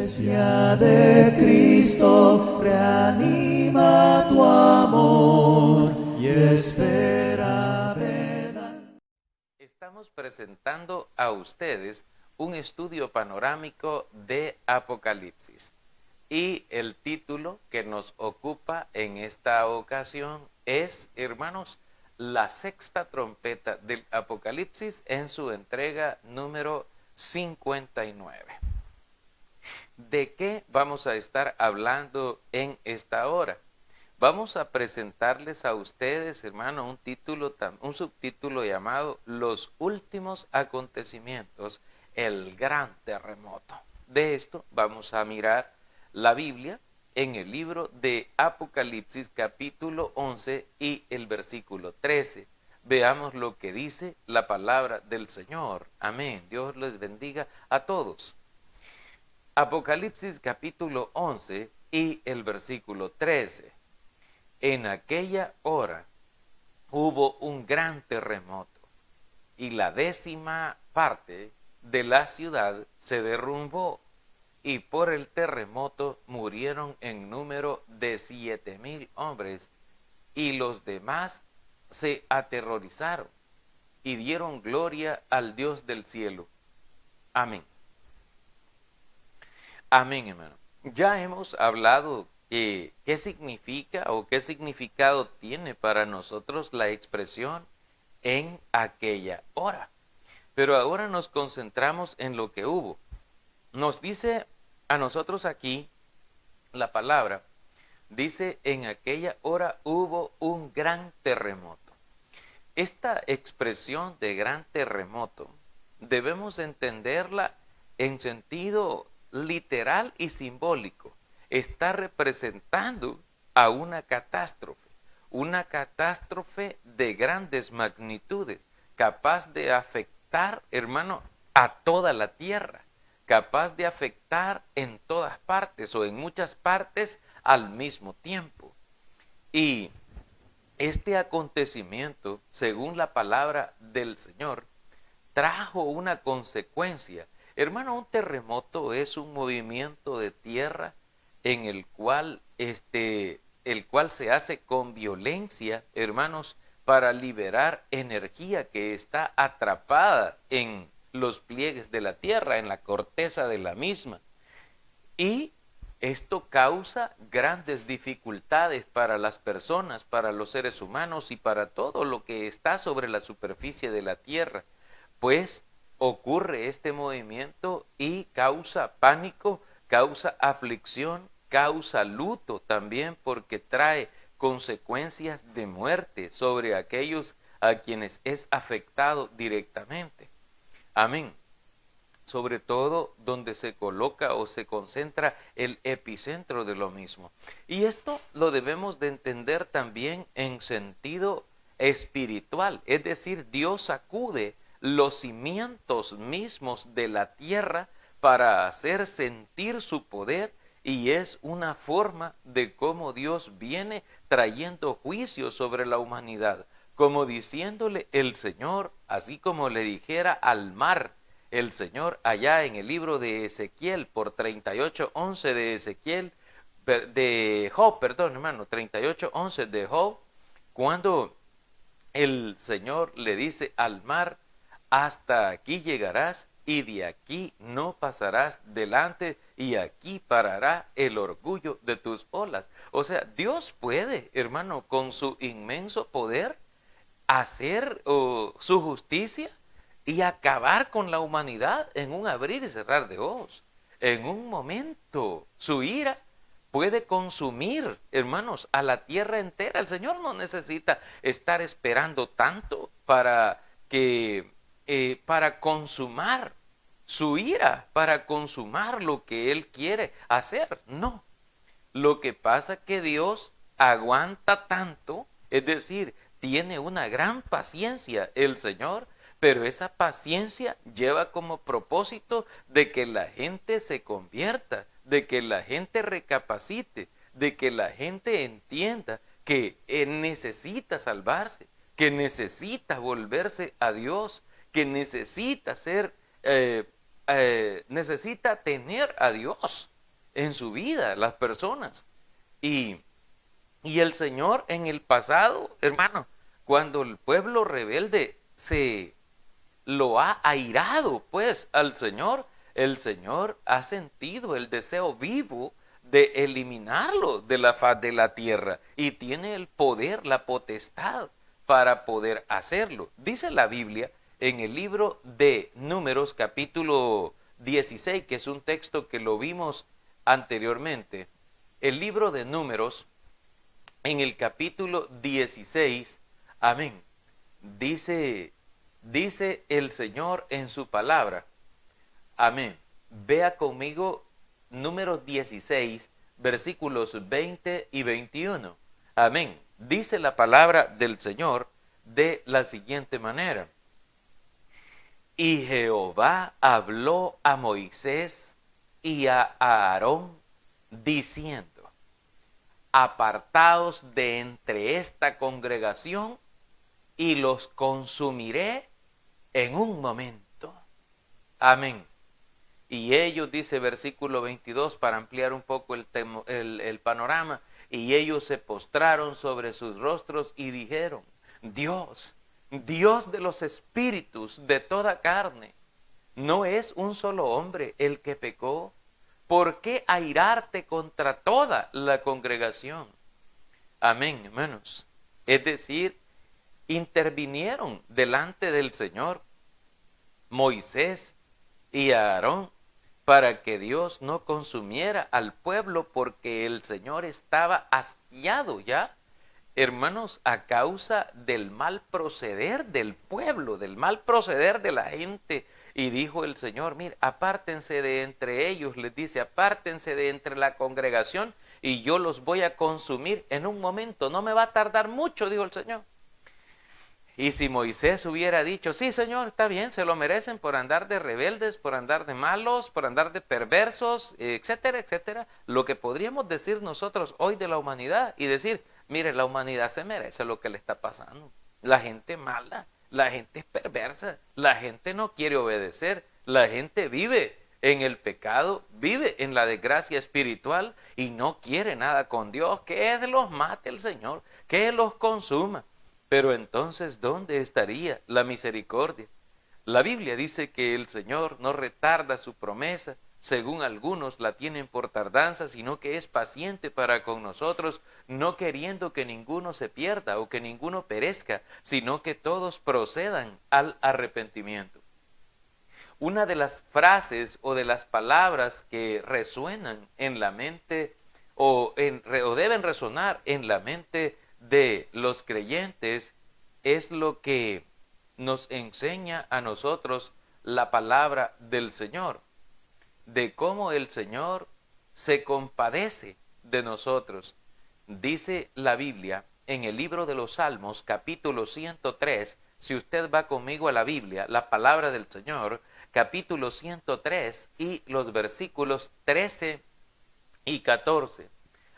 Iglesia de Cristo, reanima tu amor y espera verdad. Estamos presentando a ustedes un estudio panorámico de Apocalipsis. Y el título que nos ocupa en esta ocasión es, hermanos, la sexta trompeta del Apocalipsis en su entrega número 59. ¿De qué vamos a estar hablando en esta hora? Vamos a presentarles a ustedes, hermano, un subtítulo llamado Los últimos acontecimientos, el gran terremoto. De esto vamos a mirar la Biblia en el libro de Apocalipsis capítulo 11 y el versículo 13. Veamos lo que dice la palabra del Señor. Amén. Dios les bendiga a todos. Apocalipsis capítulo 11 y el versículo 13. En aquella hora hubo un gran terremoto y la 10ª parte de la ciudad se derrumbó y por el terremoto murieron en número de 7,000 hombres y los demás se aterrorizaron y dieron gloria al Dios del cielo. Amén. Amén, hermano. Ya hemos hablado qué significa o qué significado tiene para nosotros la expresión en aquella hora. Pero ahora nos concentramos en lo que hubo. Nos dice a nosotros aquí la palabra, dice en aquella hora hubo un gran terremoto. Esta expresión de gran terremoto debemos entenderla en sentido literal y simbólico. Está representando a una catástrofe de grandes magnitudes, capaz de afectar, hermano, a toda la tierra, capaz de afectar en todas partes o en muchas partes al mismo tiempo. Y este acontecimiento, según la palabra del Señor, trajo una consecuencia. Hermano, un terremoto es un movimiento de tierra en el cual se hace con violencia, hermanos, para liberar energía que está atrapada en los pliegues de la tierra, en la corteza de la misma. Y esto causa grandes dificultades para las personas, para los seres humanos y para todo lo que está sobre la superficie de la tierra, pues ocurre este movimiento y causa pánico, causa aflicción, causa luto también porque trae consecuencias de muerte sobre aquellos a quienes es afectado directamente. Amén. Sobre todo donde se coloca o se concentra el epicentro de lo mismo. Y esto lo debemos de entender también en sentido espiritual, es decir, Dios sacude los cimientos mismos de la tierra para hacer sentir su poder y es una forma de cómo Dios viene trayendo juicio sobre la humanidad, como diciéndole el Señor, así como le dijera al mar, el Señor allá en el libro de Ezequiel, por 38:11 de Ezequiel, de Job, perdón hermano, 38:11 de Job, cuando el Señor le dice al mar, hasta aquí llegarás y de aquí no pasarás delante y aquí parará el orgullo de tus olas. O sea, Dios puede, hermano, con su inmenso poder, hacer su justicia y acabar con la humanidad en un abrir y cerrar de ojos. En un momento, su ira puede consumir, hermanos, a la tierra entera. El Señor no necesita estar esperando tanto para consumar su ira, para consumar lo que Él quiere hacer. No. Lo que pasa es que Dios aguanta tanto, es decir, tiene una gran paciencia el Señor, pero esa paciencia lleva como propósito de que la gente se convierta, de que la gente recapacite, de que la gente entienda que necesita salvarse, que necesita volverse a Dios, que necesita ser necesita tener a Dios en su vida, las personas. Y el Señor en el pasado, hermano, cuando el pueblo rebelde se lo ha airado, pues, al Señor, el Señor ha sentido el deseo vivo de eliminarlo de la faz de la tierra y tiene el poder, la potestad para poder hacerlo. Dice la Biblia en el libro de Números, capítulo 16, que es un texto que lo vimos anteriormente. El libro de Números, en el capítulo 16, amén, dice el Señor en su palabra, amén. Vea conmigo Números 16, versículos 20 y 21. Amén. Dice la palabra del Señor de la siguiente manera. Y Jehová habló a Moisés y a Aarón diciendo, apartaos de entre esta congregación y los consumiré en un momento. Amén. Y ellos, dice versículo 22, para ampliar un poco el panorama, y ellos se postraron sobre sus rostros y dijeron, Dios, Dios de los espíritus de toda carne, ¿no es un solo hombre el que pecó? ¿Por qué airarte contra toda la congregación? Amén, hermanos. Es decir, intervinieron delante del Señor Moisés y Aarón para que Dios no consumiera al pueblo porque el Señor estaba hastiado ya, hermanos, a causa del mal proceder del pueblo, del mal proceder de la gente. Y dijo el Señor, mire, apártense de entre ellos, les dice, apártense de entre la congregación y yo los voy a consumir en un momento, no me va a tardar mucho, dijo el Señor. Y si Moisés hubiera dicho, sí, Señor, está bien, se lo merecen por andar de rebeldes, por andar de malos, por andar de perversos, etcétera, etcétera, lo que podríamos decir nosotros hoy de la humanidad y decir, mire, la humanidad se merece lo que le está pasando. La gente mala, la gente es perversa, la gente no quiere obedecer, la gente vive en el pecado, vive en la desgracia espiritual y no quiere nada con Dios, que los mate el Señor, que los consuma. Pero entonces, ¿dónde estaría la misericordia? La Biblia dice que el Señor no retarda su promesa, según algunos la tienen por tardanza, sino que es paciente para con nosotros, no queriendo que ninguno se pierda o que ninguno perezca, sino que todos procedan al arrepentimiento. Una de las frases o de las palabras que resuenan en la mente o deben resonar en la mente de los creyentes es lo que nos enseña a nosotros la palabra del Señor, de cómo el Señor se compadece de nosotros. Dice la Biblia en el libro de los Salmos, capítulo 103, si usted va conmigo a la Biblia, la palabra del Señor, capítulo 103 y los versículos 13 y 14.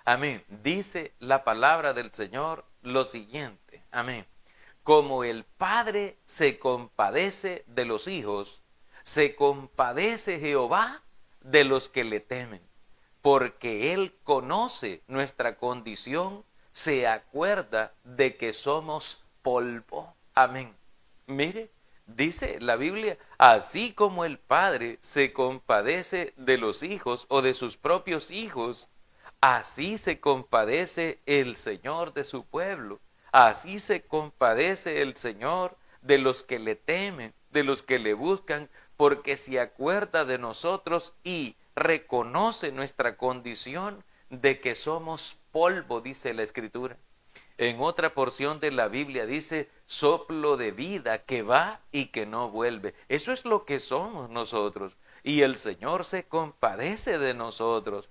Amén. Dice la palabra del Señor lo siguiente. Amén. Como el Padre se compadece de los hijos, se compadece Jehová de los que le temen, porque Él conoce nuestra condición, se acuerda de que somos polvo. Amén. Mire, dice la Biblia, así como el Padre se compadece de los hijos o de sus propios hijos, así se compadece el Señor de su pueblo, así se compadece el Señor de los que le temen, de los que le buscan, porque se acuerda de nosotros y reconoce nuestra condición de que somos polvo, dice la Escritura. En otra porción de la Biblia dice, soplo de vida que va y que no vuelve. Eso es lo que somos nosotros. Y el Señor se compadece de nosotros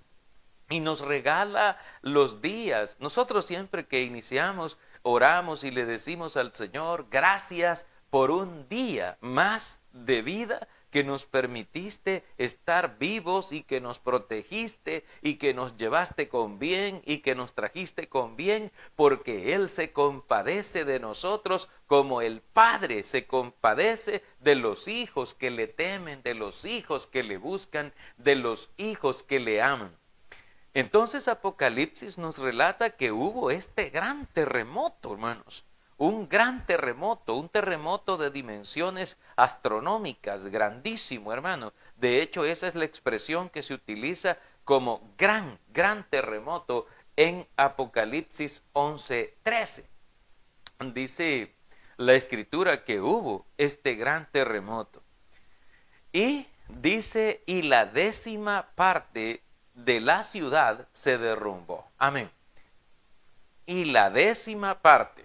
y nos regala los días. Nosotros siempre que iniciamos, oramos y le decimos al Señor, gracias por un día más de vida que nos permitiste estar vivos y que nos protegiste y que nos llevaste con bien y que nos trajiste con bien, porque Él se compadece de nosotros como el Padre se compadece de los hijos que le temen, de los hijos que le buscan, de los hijos que le aman. Entonces Apocalipsis nos relata que hubo este gran terremoto, hermanos. Un gran terremoto, un terremoto de dimensiones astronómicas, grandísimo, hermano. De hecho, esa es la expresión que se utiliza como gran terremoto en Apocalipsis 11:13. Dice la Escritura que hubo este gran terremoto. Y dice, y la 10ª parte de la ciudad se derrumbó. Amén. Y la 10ª parte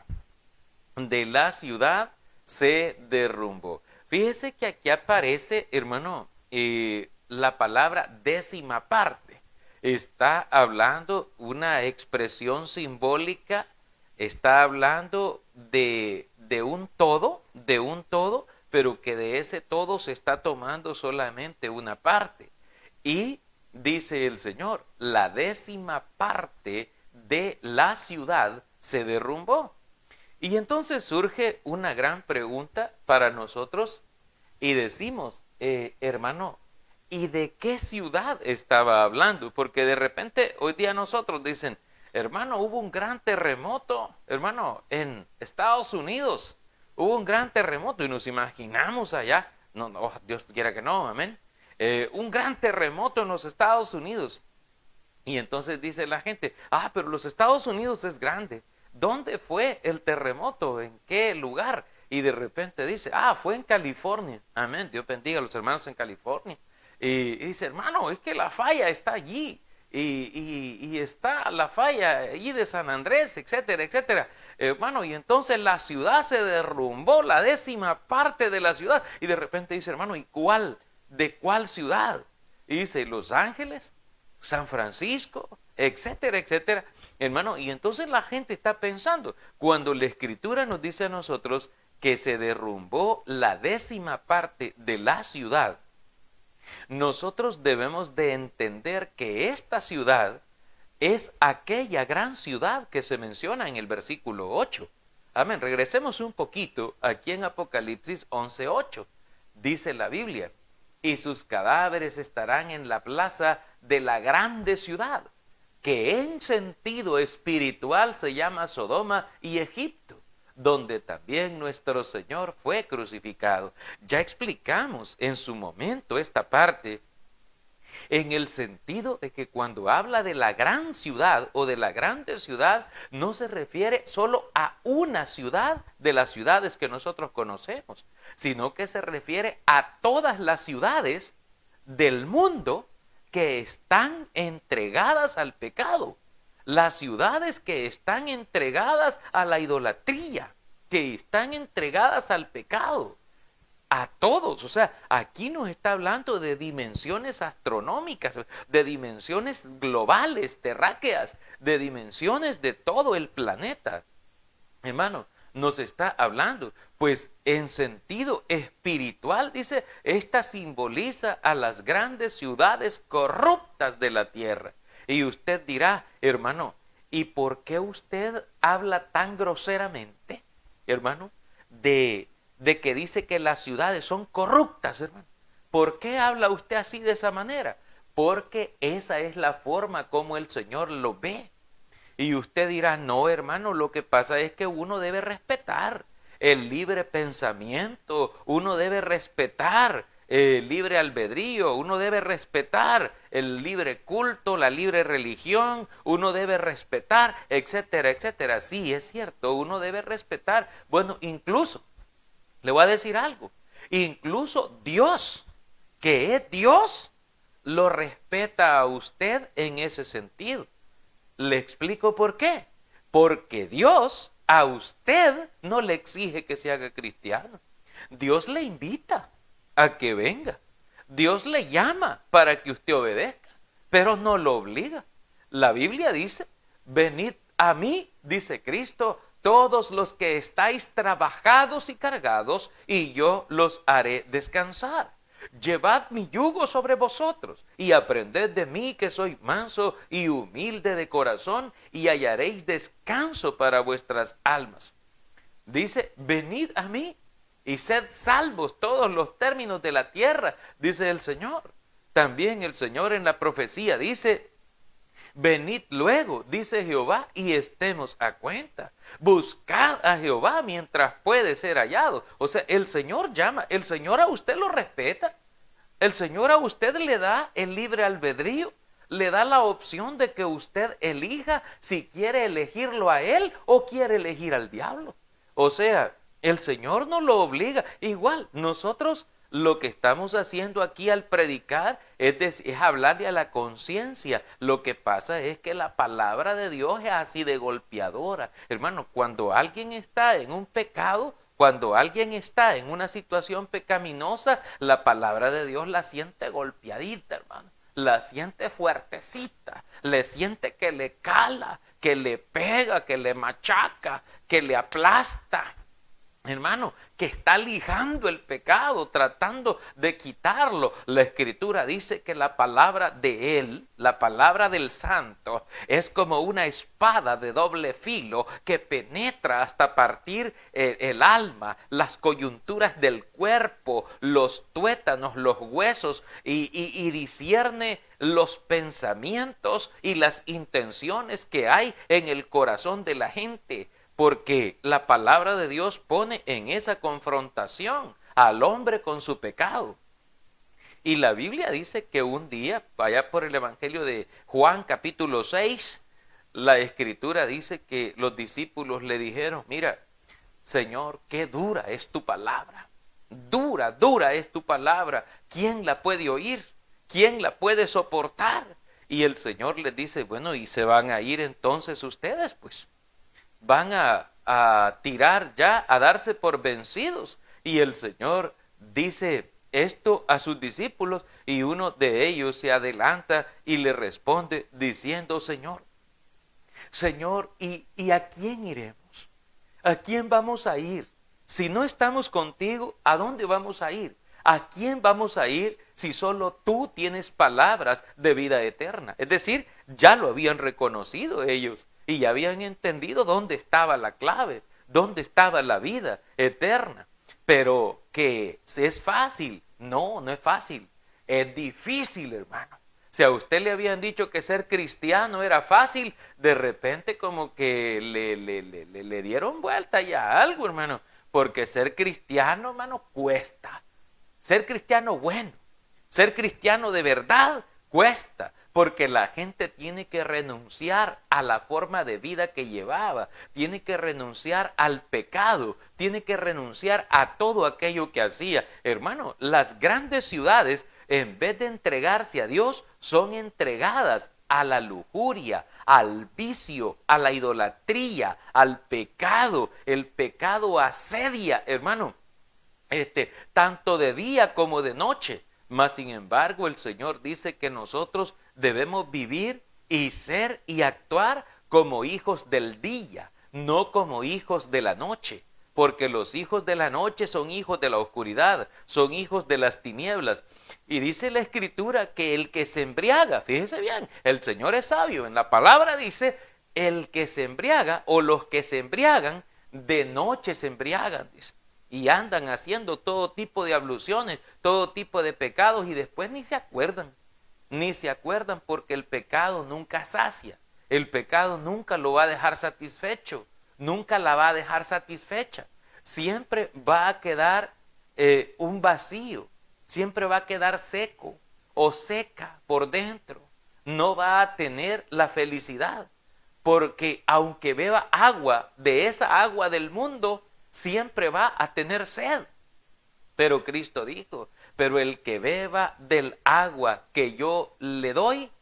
de la ciudad se derrumbó. Fíjese que aquí aparece, hermano, la palabra 10ª parte. Está hablando una expresión simbólica, está hablando de un todo, pero que de ese todo se está tomando solamente una parte. Y dice el Señor, la 10ª parte de la ciudad se derrumbó. Y entonces surge una gran pregunta para nosotros y decimos, hermano, ¿y de qué ciudad estaba hablando? Porque de repente hoy día nosotros dicen, hermano, hubo un gran terremoto, hermano, en Estados Unidos, hubo un gran terremoto y nos imaginamos allá, no, Dios quiera que no, amén, un gran terremoto en los Estados Unidos. Y entonces dice la gente, pero los Estados Unidos es grande. ¿Dónde fue el terremoto? ¿En qué lugar? Y de repente dice, fue en California. Amén, Dios bendiga a los hermanos en California. Y dice, hermano, es que la falla está allí. Y está la falla allí de San Andrés, etcétera, etcétera. Hermano, y entonces la ciudad se derrumbó, la 10ª parte de la ciudad. Y de repente dice, hermano, ¿y cuál? ¿De cuál ciudad? Y dice, Los Ángeles, San Francisco, etcétera, etcétera. Hermano, y entonces la gente está pensando, cuando la Escritura nos dice a nosotros que se derrumbó la 10ª parte de la ciudad, nosotros debemos de entender que esta ciudad es aquella gran ciudad que se menciona en el versículo 8. Amén, regresemos un poquito aquí en Apocalipsis 11:8. Dice la Biblia, y sus cadáveres estarán en la plaza de la grande ciudad, que en sentido espiritual se llama Sodoma y Egipto, donde también nuestro Señor fue crucificado. Ya explicamos en su momento esta parte, en el sentido de que cuando habla de la gran ciudad o de la grande ciudad, no se refiere solo a una ciudad de las ciudades que nosotros conocemos, sino que se refiere a todas las ciudades del mundo que están entregadas al pecado, las ciudades que están entregadas a la idolatría, que están entregadas al pecado, a todos. O sea, aquí nos está hablando de dimensiones astronómicas, de dimensiones globales, terráqueas, de dimensiones de todo el planeta. Hermano, nos está hablando, pues en sentido espiritual, dice, esta simboliza a las grandes ciudades corruptas de la tierra. Y usted dirá, hermano, ¿y por qué usted habla tan groseramente, hermano, de que dice que las ciudades son corruptas, hermano? ¿Por qué habla usted así de esa manera? Porque esa es la forma como el Señor lo ve. Y usted dirá, no, hermano, lo que pasa es que uno debe respetar el libre pensamiento, uno debe respetar el libre albedrío, uno debe respetar el libre culto, la libre religión, uno debe respetar, etcétera, etcétera. Sí, es cierto, uno debe respetar. Bueno, incluso, le voy a decir algo, incluso Dios, que es Dios, lo respeta a usted en ese sentido. Le explico por qué. Porque Dios a usted no le exige que se haga cristiano. Dios le invita a que venga. Dios le llama para que usted obedezca, pero no lo obliga. La Biblia dice, venid a mí, dice Cristo, todos los que estáis trabajados y cargados, y yo los haré descansar. llevad mi yugo sobre vosotros y aprended de mí que soy manso y humilde de corazón y hallaréis descanso para vuestras almas. Dice, venid a mí y sed salvos todos los términos de la tierra, dice el Señor. También el Señor en la profecía dice, venid luego, dice Jehová, y estemos a cuenta. Buscad a Jehová mientras puede ser hallado. O sea, el Señor llama, el Señor a usted lo respeta. El Señor a usted le da el libre albedrío, le da la opción de que usted elija si quiere elegirlo a Él o quiere elegir al diablo. O sea, el Señor no lo obliga. Igual, nosotros lo que estamos haciendo aquí al predicar es hablarle a la conciencia. Lo que pasa es que la palabra de Dios es así de golpeadora. Hermano, cuando alguien está en un pecado, cuando alguien está en una situación pecaminosa, la palabra de Dios la siente golpeadita, hermano. La siente fuertecita, le siente que le cala, que le pega, que le machaca, que le aplasta. Hermano, que está lijando el pecado, tratando de quitarlo. La Escritura dice que la palabra de Él, la palabra del Santo, es como una espada de doble filo que penetra hasta partir el alma, las coyunturas del cuerpo, los tuétanos, los huesos y discierne los pensamientos y las intenciones que hay en el corazón de la gente. Porque la palabra de Dios pone en esa confrontación al hombre con su pecado. Y la Biblia dice que un día, allá por el Evangelio de Juan capítulo 6, la Escritura dice que los discípulos le dijeron, mira, Señor, qué dura es tu palabra. Dura, dura es tu palabra. ¿Quién la puede oír? ¿Quién la puede soportar? Y el Señor les dice, bueno, ¿y se van a ir entonces ustedes? Pues van a tirar ya, a darse por vencidos. Y el Señor dice esto a sus discípulos y uno de ellos se adelanta y le responde diciendo, Señor, ¿y a quién iremos? ¿A quién vamos a ir? Si no estamos contigo, ¿a dónde vamos a ir? ¿A quién vamos a ir si solo tú tienes palabras de vida eterna? Es decir, ya lo habían reconocido ellos. Y ya habían entendido dónde estaba la clave, dónde estaba la vida eterna. Pero que es fácil. No, no es fácil. Es difícil, hermano. Si a usted le habían dicho que ser cristiano era fácil, de repente como que le dieron vuelta ya a algo, hermano. Porque ser cristiano, hermano, cuesta. Ser cristiano bueno, ser cristiano de verdad, cuesta. Porque la gente tiene que renunciar a la forma de vida que llevaba, tiene que renunciar al pecado, tiene que renunciar a todo aquello que hacía. Hermano, las grandes ciudades, en vez de entregarse a Dios, son entregadas a la lujuria, al vicio, a la idolatría, al pecado. El pecado asedia, hermano, tanto de día como de noche. Mas sin embargo el Señor dice que nosotros debemos vivir y ser y actuar como hijos del día, no como hijos de la noche, porque los hijos de la noche son hijos de la oscuridad, son hijos de las tinieblas. Y dice la Escritura que el que se embriaga, fíjese bien, el Señor es sabio, en la palabra dice, el que se embriaga o los que se embriagan, de noche se embriagan, dice. Y andan haciendo todo tipo de abluciones, todo tipo de pecados y después ni se acuerdan porque el pecado nunca sacia, el pecado nunca lo va a dejar satisfecho, nunca la va a dejar satisfecha, siempre va a quedar un vacío, siempre va a quedar seco o seca por dentro, no va a tener la felicidad, porque aunque beba agua de esa agua del mundo, siempre va a tener sed. Pero Cristo dijo, pero el que beba del agua que yo le doy,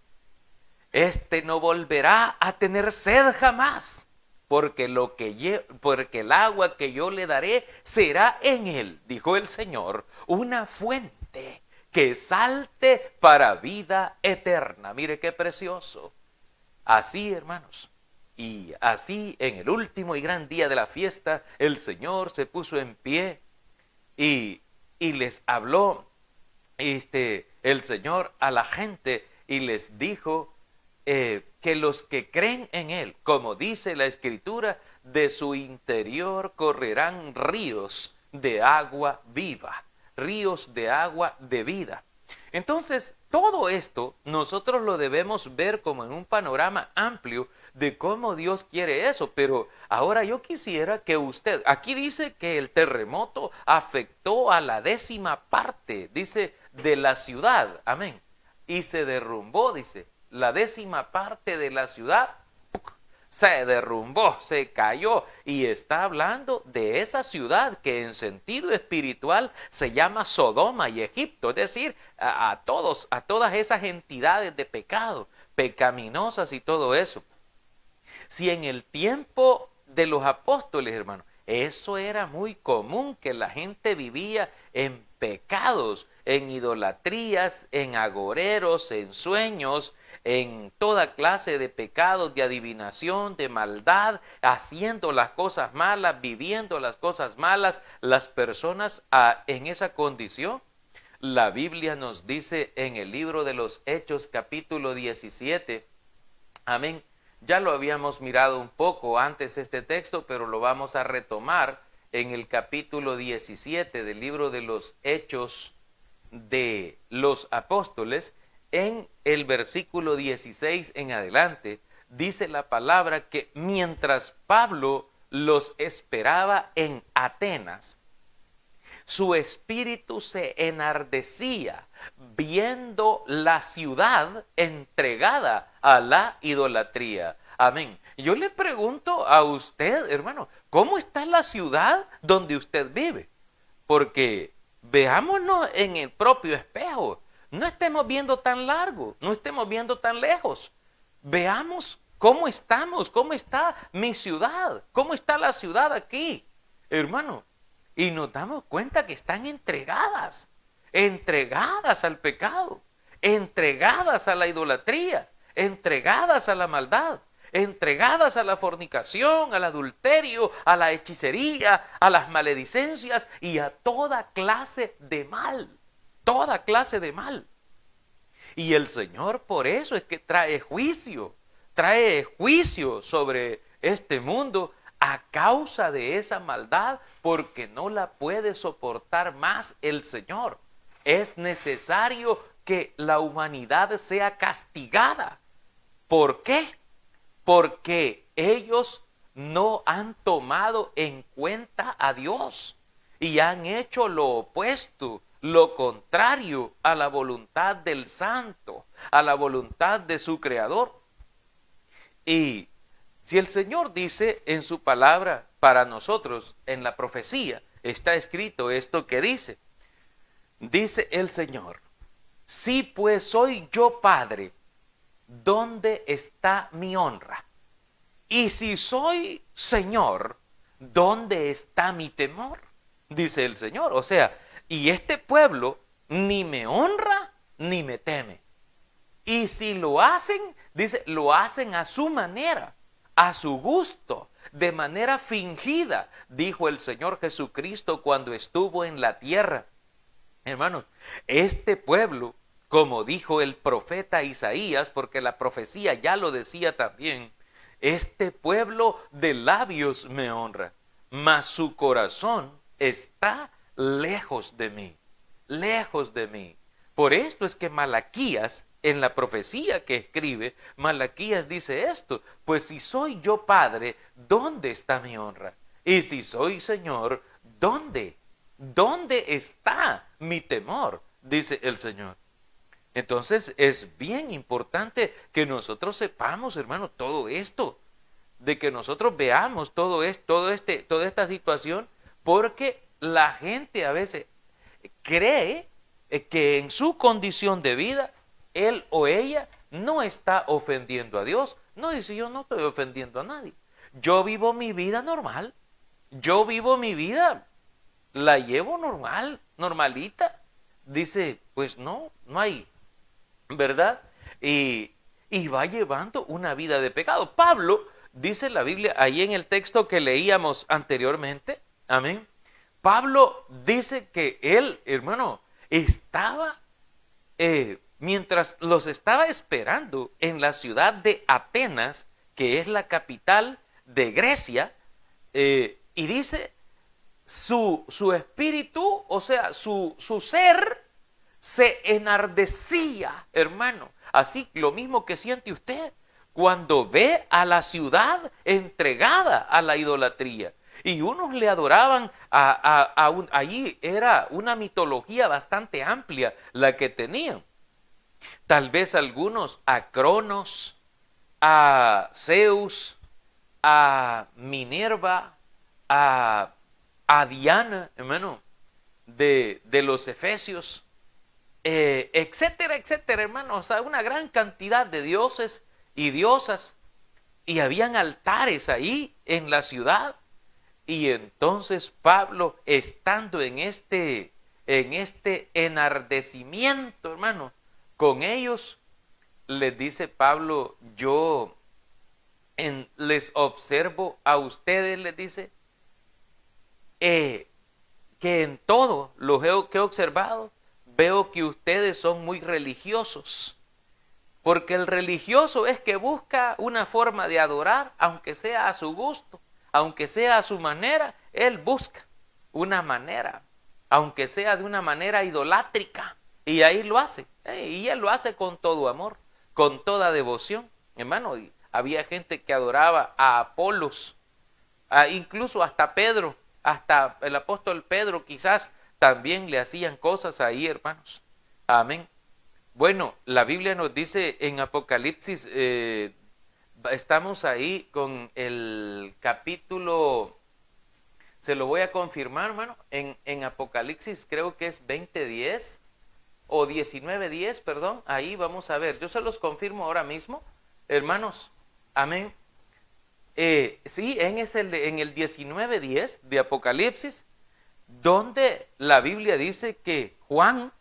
no volverá a tener sed jamás, porque el agua que yo le daré será en él, dijo el Señor, una fuente que salte para vida eterna. Mire qué precioso. Así, hermanos. Y así, en el último y gran día de la fiesta, el Señor se puso en pie y les habló el Señor a la gente y les dijo que los que creen en Él, como dice la Escritura, de su interior correrán ríos de agua viva, ríos de agua de vida. Entonces, todo esto nosotros lo debemos ver como en un panorama amplio de cómo Dios quiere eso, pero ahora yo quisiera que usted, aquí dice que el terremoto afectó a la 10ª parte, dice, de la ciudad, amén, y se derrumbó, dice, la 10ª parte de la ciudad se derrumbó, se cayó, y está hablando de esa ciudad que en sentido espiritual se llama Sodoma y Egipto, es decir, a todas esas entidades de pecado, pecaminosas y todo eso. Si en el tiempo de los apóstoles, hermano, eso era muy común, que la gente vivía en pecados, en idolatrías, en agoreros, en sueños, en toda clase de pecados, de adivinación, de maldad, haciendo las cosas malas, viviendo las cosas malas, las personas en esa condición. La Biblia nos dice en el libro de los Hechos, capítulo 17, amén. Ya lo habíamos mirado un poco antes este texto, pero lo vamos a retomar en el capítulo 17 del libro de los Hechos de los Apóstoles. En el versículo 16 en adelante, dice la palabra que mientras Pablo los esperaba en Atenas, su espíritu se enardecía viendo la ciudad entregada a la idolatría. Amén. Yo le pregunto a usted, hermano, ¿cómo está la ciudad donde usted vive? Porque veámonos en el propio espejo. No estemos viendo tan largo, no estemos viendo tan lejos. Veamos cómo estamos, cómo está mi ciudad, cómo está la ciudad aquí, hermano. Y nos damos cuenta que están entregadas al pecado, entregadas a la idolatría, entregadas a la maldad, entregadas a la fornicación, al adulterio, a la hechicería, a las maledicencias y a toda clase de mal, toda clase de mal. Y el Señor por eso es que trae juicio sobre este mundo a causa de esa maldad, porque no la puede soportar más el Señor. Es necesario que la humanidad sea castigada. ¿Por qué? Porque ellos no han tomado en cuenta a Dios y han hecho lo opuesto, lo contrario a la voluntad del Santo, a la voluntad de su Creador. Y si el Señor dice en su palabra para nosotros, en la profecía, está escrito esto que dice. Dice el Señor, si pues soy yo Padre, ¿dónde está mi honra? Y si soy Señor, ¿dónde está mi temor? Dice el Señor. O sea, y este pueblo ni me honra ni me teme. Y si lo hacen, dice, lo hacen a su manera, a su gusto, de manera fingida, dijo el Señor Jesucristo cuando estuvo en la tierra. Hermanos, este pueblo, como dijo el profeta Isaías, porque la profecía ya lo decía también, este pueblo de labios me honra, mas su corazón está lejos de mí, lejos de mí. Por esto es que Malaquías, en la profecía que escribe, Malaquías dice esto, pues si soy yo Padre, ¿dónde está mi honra? Y si soy Señor, ¿dónde? ¿Dónde está mi temor? Dice el Señor. Entonces es bien importante que nosotros sepamos, hermano, todo esto, de que nosotros veamos toda esta situación, porque la gente a veces cree que en su condición de vida, él o ella no está ofendiendo a Dios. No, dice, yo no estoy ofendiendo a nadie. Yo vivo mi vida normal. Yo vivo mi vida, la llevo normal, normalita. Dice, pues no hay, ¿verdad? Y va llevando una vida de pecado. Pablo, dice la Biblia, ahí en el texto que leíamos anteriormente, amén. Pablo dice que él, hermano, estaba mientras los estaba esperando en la ciudad de Atenas, que es la capital de Grecia, y dice, su espíritu, o sea, su ser se enardecía, hermano. Así, lo mismo que siente usted cuando ve a la ciudad entregada a la idolatría. Y unos le adoraban allí era una mitología bastante amplia la que tenían. Tal vez algunos a Cronos, a Zeus, a Minerva, a Diana, hermano, de los Efesios, etcétera, etcétera, hermano. O sea, una gran cantidad de dioses y diosas. Y habían altares ahí en la ciudad. Y entonces Pablo, estando en este enardecimiento, hermano, con ellos, les dice Pablo, yo les observo a ustedes, les dice, que en todo lo que he observado, veo que ustedes son muy religiosos. Porque el religioso es que busca una forma de adorar, aunque sea a su gusto, aunque sea a su manera, él busca una manera, aunque sea de una manera idolátrica, y ahí lo hace, y él lo hace con todo amor, con toda devoción, hermano. Y había gente que adoraba a Apolos, incluso hasta Pedro, hasta el apóstol Pedro quizás también le hacían cosas ahí, hermanos. Amén. Bueno, la Biblia nos dice en Apocalipsis, estamos ahí con el capítulo, se lo voy a confirmar, hermano, en Apocalipsis creo que es 20:10 o 19:10, perdón, ahí vamos a ver, yo se los confirmo ahora mismo, hermanos, amén. Sí, en el 19:10 de Apocalipsis, donde la Biblia dice que Juan,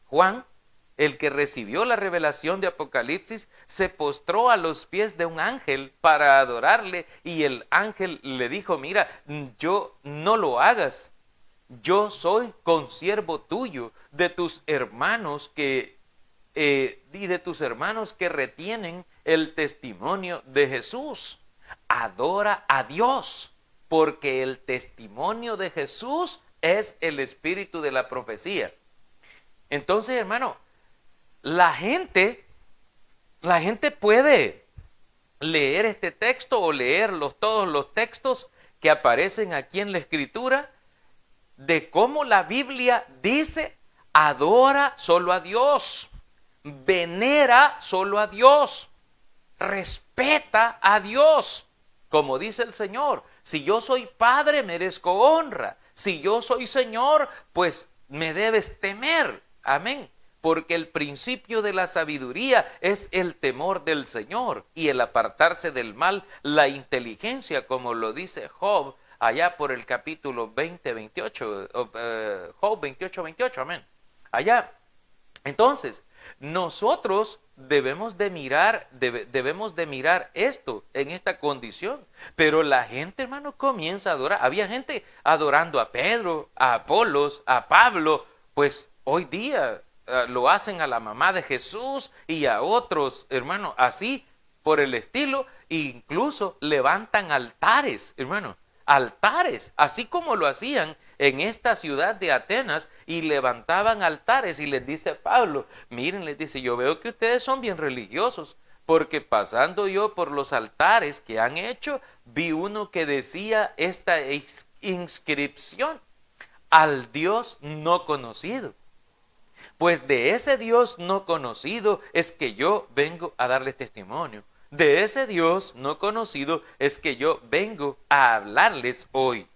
el que recibió la revelación de Apocalipsis, se postró a los pies de un ángel para adorarle, y el ángel le dijo, mira, yo no lo hagas, yo soy consiervo tuyo, de tus hermanos y de tus hermanos que retienen el testimonio de Jesús. Adora a Dios, porque el testimonio de Jesús es el espíritu de la profecía. Entonces, hermano, la gente puede leer este texto o leer todos los textos que aparecen aquí en la Escritura, de cómo la Biblia dice, adora solo a Dios, venera solo a Dios, respeta a Dios, como dice el Señor, si yo soy padre merezco honra, si yo soy Señor, pues me debes temer, amén, porque el principio de la sabiduría es el temor del Señor y el apartarse del mal, la inteligencia, como lo dice Job, allá por el capítulo 28, Job 28, amén, allá. Entonces, nosotros debemos de mirar esto en esta condición. Pero la gente, hermano, comienza a adorar. Había gente adorando a Pedro, a Apolos, a Pablo. Pues hoy día lo hacen a la mamá de Jesús y a otros, hermano, así por el estilo. E incluso levantan altares, hermano. Altares, así como lo hacían en esta ciudad de Atenas, y levantaban altares, y les dice Pablo, miren, les dice, yo veo que ustedes son bien religiosos, porque pasando yo por los altares que han hecho, vi uno que decía esta inscripción, al Dios no conocido. Pues de ese Dios no conocido es que yo vengo a darles testimonio. De ese Dios no conocido es que yo vengo a hablarles hoy.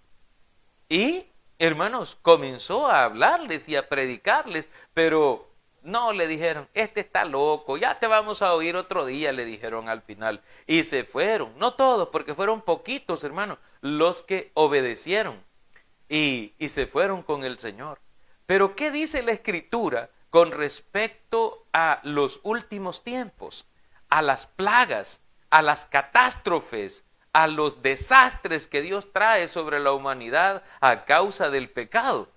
Y, hermanos, comenzó a hablarles y a predicarles, pero no, le dijeron, este está loco, ya te vamos a oír otro día, le dijeron al final. Y se fueron, no todos, porque fueron poquitos, hermanos, los que obedecieron y se fueron con el Señor. Pero, ¿qué dice la Escritura con respecto a los últimos tiempos? A las plagas, a las catástrofes, a los desastres que Dios trae sobre la humanidad a causa del pecado.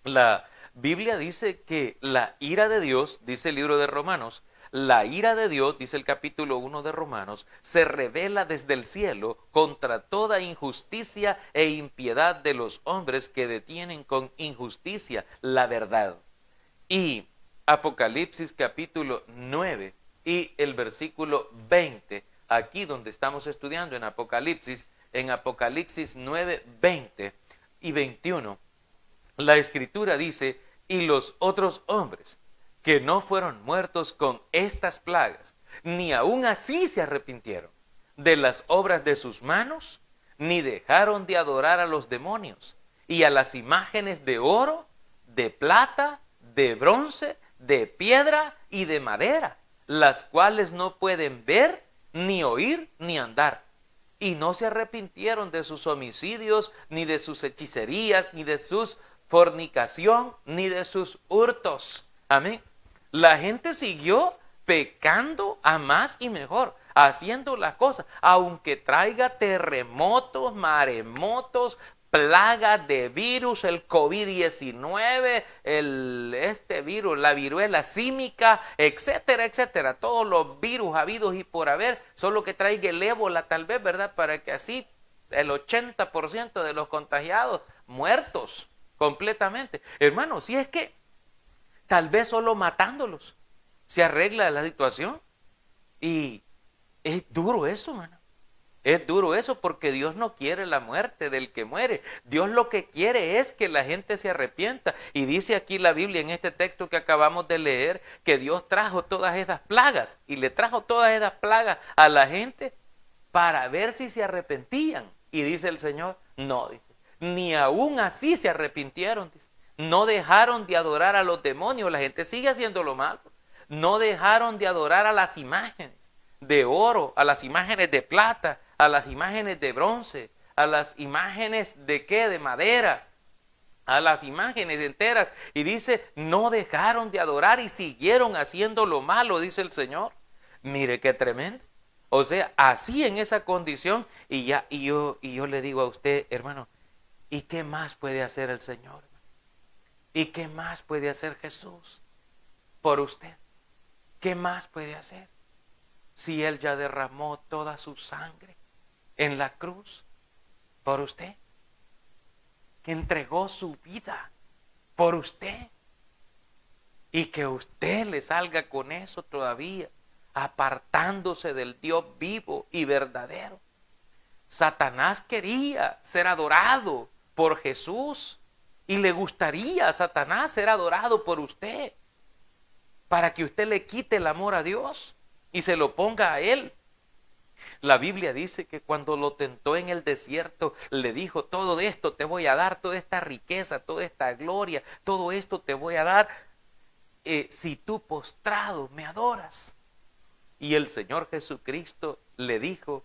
La Biblia dice que la ira de Dios, dice el libro de Romanos, la ira de Dios, dice el capítulo 1 de Romanos, se revela desde el cielo contra toda injusticia e impiedad de los hombres que detienen con injusticia la verdad. Y Apocalipsis capítulo 9 y el versículo 20, aquí donde estamos estudiando en Apocalipsis 9, 20 y 21, la Escritura dice, y los otros hombres que no fueron muertos con estas plagas, ni aun así se arrepintieron de las obras de sus manos, ni dejaron de adorar a los demonios y a las imágenes de oro, de plata, de bronce, de piedra y de madera, las cuales no pueden ver, ni oír, ni andar. Y no se arrepintieron de sus homicidios, ni de sus hechicerías, ni de sus fornicación, ni de sus hurtos. Amén. La gente siguió pecando a más y mejor, haciendo las cosas, aunque traiga terremotos, maremotos, plagas de virus, el COVID-19, este virus, la viruela símica, etcétera, etcétera. Todos los virus habidos y por haber, solo que traiga el ébola tal vez, ¿verdad? Para que así el 80% de los contagiados muertos completamente. Hermanos, si es que tal vez solo matándolos se arregla la situación. Y es duro eso, hermano. Es duro eso porque Dios no quiere la muerte del que muere. Dios lo que quiere es que la gente se arrepienta. Y dice aquí la Biblia en este texto que acabamos de leer que Dios trajo todas esas plagas y le trajo todas esas plagas a la gente para ver si se arrepentían. Y dice el Señor, no, dice, ni aún así se arrepintieron, dice. No dejaron de adorar a los demonios, la gente sigue haciendo lo malo. No dejaron de adorar a las imágenes de oro, a las imágenes de plata, a las imágenes de bronce, a las imágenes de qué, de madera, a las imágenes enteras. Y dice, no dejaron de adorar y siguieron haciendo lo malo, dice el Señor. Mire qué tremendo. O sea, así en esa condición, y yo le digo a usted, hermano, ¿y qué más puede hacer el Señor? ¿Y qué más puede hacer Jesús por usted? ¿Qué más puede hacer? Si Él ya derramó toda su sangre en la cruz por usted, que entregó su vida por usted, y que usted le salga con eso todavía, apartándose del Dios vivo y verdadero. Satanás quería ser adorado por Jesús, y le gustaría a Satanás ser adorado por usted, para que usted le quite el amor a Dios y se lo ponga a Él. La Biblia dice que cuando lo tentó en el desierto, le dijo, todo esto te voy a dar, toda esta riqueza, toda esta gloria, todo esto te voy a dar, si tú postrado me adoras. Y el Señor Jesucristo le dijo,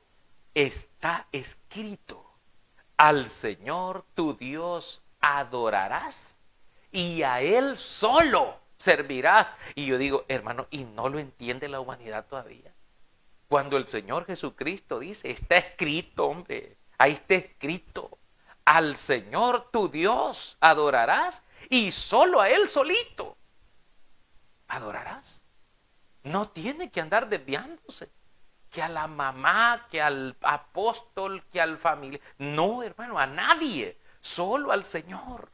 está escrito, al Señor tu Dios adorarás y a Él solo servirás. Y yo digo, hermano, ¿y no lo entiende la humanidad todavía? Cuando el Señor Jesucristo dice, está escrito, hombre, ahí está escrito, al Señor tu Dios adorarás y solo a Él solito adorarás. No tiene que andar desviándose, que a la mamá, que al apóstol, que al familiar. No, hermano, a nadie, solo al Señor.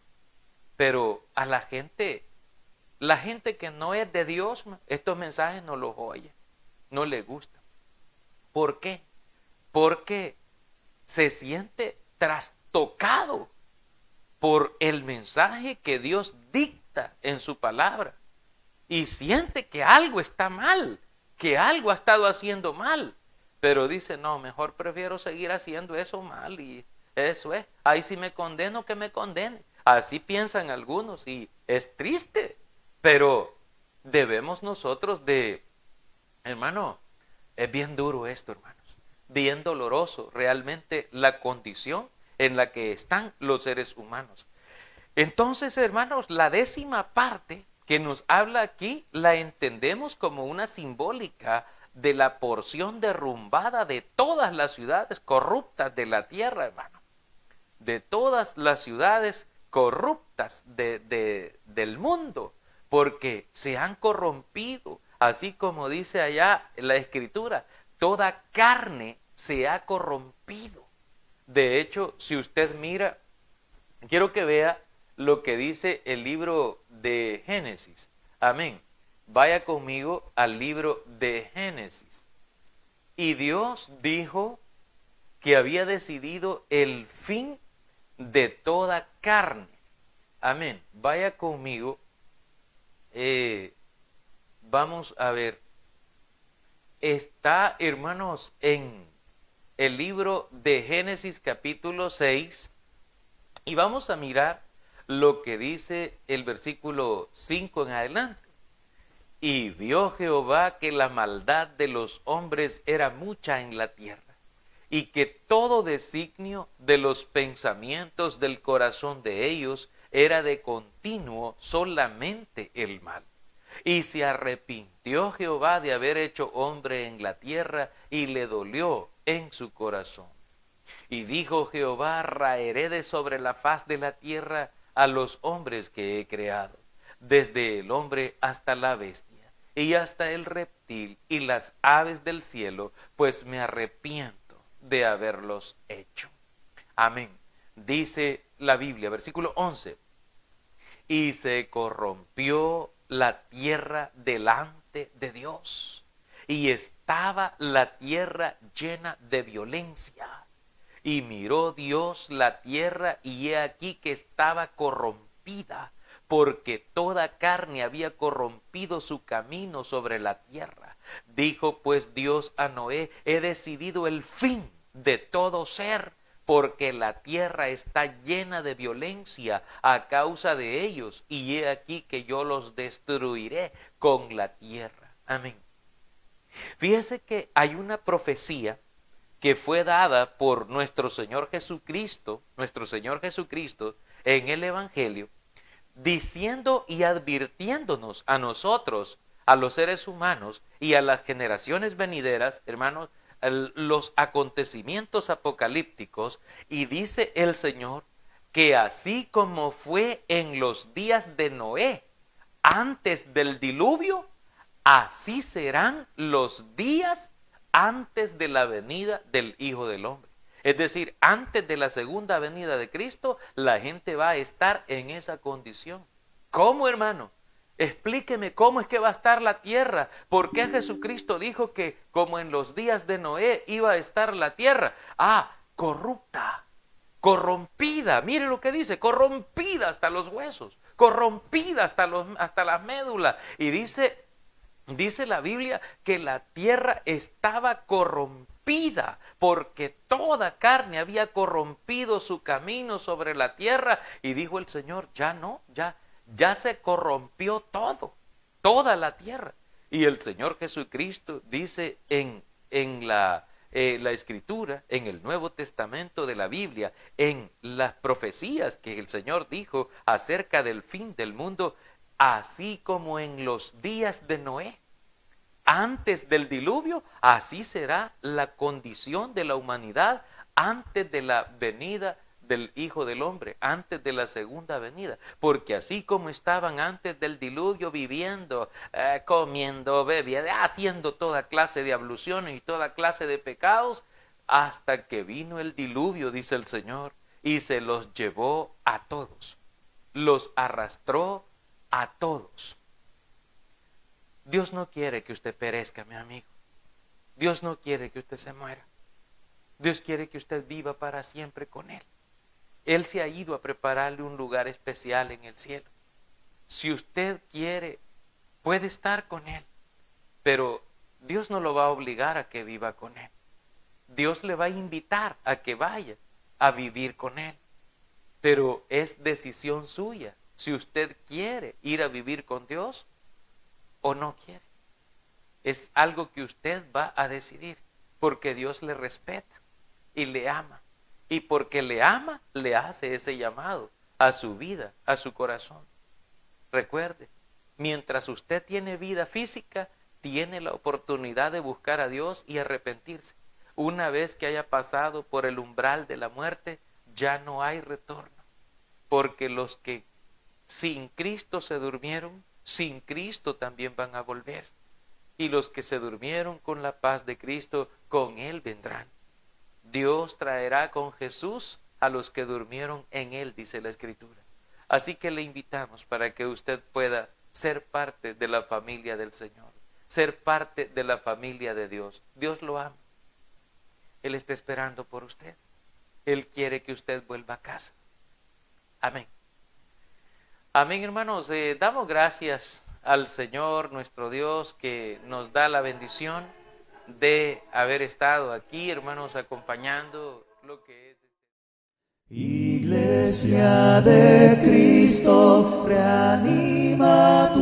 Pero a la gente que no es de Dios, estos mensajes no los oye, no le gustan. ¿Por qué? Porque se siente trastocado por el mensaje que Dios dicta en su palabra. Y siente que algo está mal, que algo ha estado haciendo mal. Pero dice, no, mejor prefiero seguir haciendo eso mal. Y eso es, ahí sí me condeno, que me condene. Así piensan algunos y es triste. Pero debemos nosotros hermano, es bien duro esto, hermanos. Bien doloroso realmente la condición en la que están los seres humanos. Entonces, hermanos, la 10ª parte que nos habla aquí la entendemos como una simbólica de la porción derrumbada de todas las ciudades corruptas de la tierra, hermano. De todas las ciudades corruptas del mundo, porque se han corrompido, así como dice allá la Escritura, toda carne se ha corrompido. De hecho, si usted mira, quiero que vea lo que dice el libro de Génesis. Amén. Vaya conmigo al libro de Génesis. Y Dios dijo que había decidido el fin de toda carne. Amén. Vaya conmigo. Vamos a ver. Está, hermanos, en el libro de Génesis capítulo 6. Y vamos a mirar lo que dice el versículo 5 en adelante. Y vio Jehová que la maldad de los hombres era mucha en la tierra, y que todo designio de los pensamientos del corazón de ellos era de continuo solamente el mal. Y se arrepintió Jehová de haber hecho hombre en la tierra, y le dolió en su corazón. Y dijo Jehová, raeré de sobre la faz de la tierra a los hombres que he creado, desde el hombre hasta la bestia, y hasta el reptil y las aves del cielo, pues me arrepiento de haberlos hecho. Amén. Dice la Biblia, versículo 11, y se corrompió la tierra delante de Dios, y estaba la tierra llena de violencia. Y miró Dios la tierra, y he aquí que estaba corrompida, porque toda carne había corrompido su camino sobre la tierra. Dijo pues Dios a Noé, he decidido el fin de todo ser, porque la tierra está llena de violencia a causa de ellos, y he aquí que yo los destruiré con la tierra. Amén. Fíjese que hay una profecía que fue dada por nuestro Señor Jesucristo en el Evangelio, diciendo y advirtiéndonos a nosotros, a los seres humanos y a las generaciones venideras, hermanos, los acontecimientos apocalípticos. Y dice el Señor que así como fue en los días de Noé, antes del diluvio, así serán los días antes de la venida del Hijo del Hombre. Es decir, antes de la segunda venida de Cristo, la gente va a estar en esa condición. ¿Cómo, hermano? Explíqueme cómo es que va a estar la tierra. ¿Por qué Jesucristo dijo que como en los días de Noé iba a estar la tierra? Corrupta, corrompida. Mire lo que dice, corrompida hasta los huesos, corrompida hasta las médulas. Y dice la Biblia que la tierra estaba corrompida, porque toda carne había corrompido su camino sobre la tierra. Y dijo el Señor, ya se corrompió toda la tierra. Y el Señor Jesucristo dice en la Escritura, en el Nuevo Testamento de la Biblia, en las profecías que el Señor dijo acerca del fin del mundo, así como en los días de Noé, antes del diluvio, así será la condición de la humanidad antes de la venida del Hijo del Hombre, antes de la segunda venida. Porque así como estaban antes del diluvio viviendo, comiendo, bebiendo, haciendo toda clase de abluciones y toda clase de pecados, hasta que vino el diluvio, dice el Señor, y se los llevó a todos, los arrastró a todos. Dios no quiere que usted perezca, mi amigo. Dios no quiere que usted se muera. Dios quiere que usted viva para siempre con Él. Él se ha ido a prepararle un lugar especial en el cielo. Si usted quiere, puede estar con Él, pero Dios no lo va a obligar a que viva con Él. Dios le va a invitar a que vaya a vivir con Él, pero es decisión suya si usted quiere ir a vivir con Dios o no quiere. Es algo que usted va a decidir, porque Dios le respeta y le ama. Y porque le ama, le hace ese llamado a su vida, a su corazón. Recuerde, mientras usted tiene vida física, tiene la oportunidad de buscar a Dios y arrepentirse. Una vez que haya pasado por el umbral de la muerte, ya no hay retorno. porque los que sin Cristo se durmieron, sin Cristo también van a volver. Y los que se durmieron con la paz de Cristo, con Él vendrán. Dios traerá con Jesús a los que durmieron en Él, dice la Escritura. Así que le invitamos para que usted pueda ser parte de la familia del Señor, ser parte de la familia de Dios. Dios lo ama. Él está esperando por usted. Él quiere que usted vuelva a casa. Amén. Amén, hermanos. Damos gracias al Señor, nuestro Dios, que nos da la bendición de haber estado aquí, hermanos, acompañando lo que es. Iglesia de Cristo, reanima tu